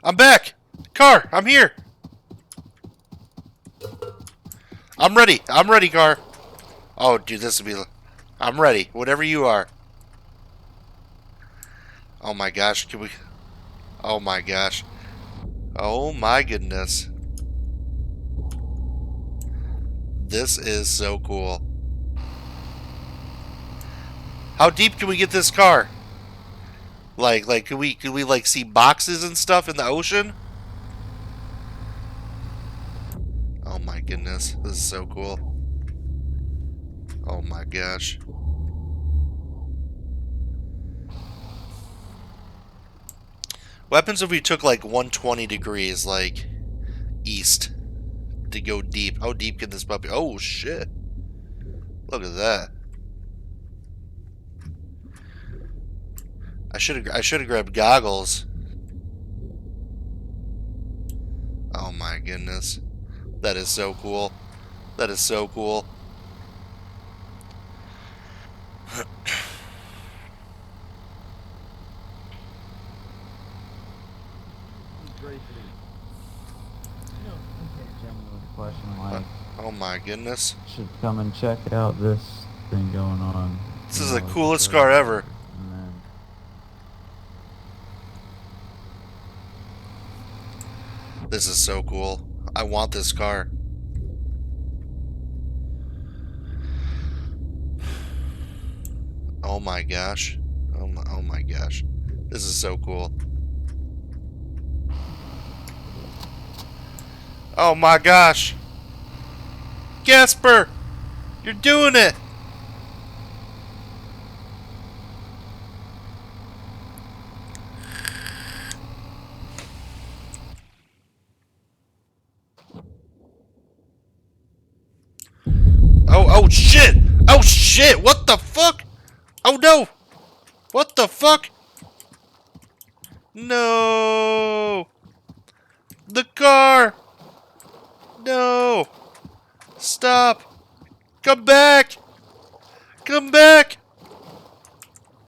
I'm back! Car, I'm here! I'm ready, car! Oh, dude, this will be... I'm ready, whatever you are. Oh my gosh, can we... Oh my gosh. Oh my goodness. This is so cool. How deep can we get this car? Like, could we like see boxes and stuff in the ocean? Oh my goodness, this is so cool. Oh my gosh. What happens if we took like 120 degrees, like, east to go deep? How deep can this puppy... Oh shit. Look at that. I should have grabbed goggles. Oh my goodness. That is so cool. That is so cool. Question like, Oh my goodness. should come and check out this thing going on. This is the coolest car ever. And then This is so cool. I want this car. Oh my gosh. Oh my gosh. This is so cool. Oh my gosh. Casper! You're doing it! Oh shit! Oh shit! What the fuck? Oh no! What the fuck? No! The car! No! Stop! Come back! Come back!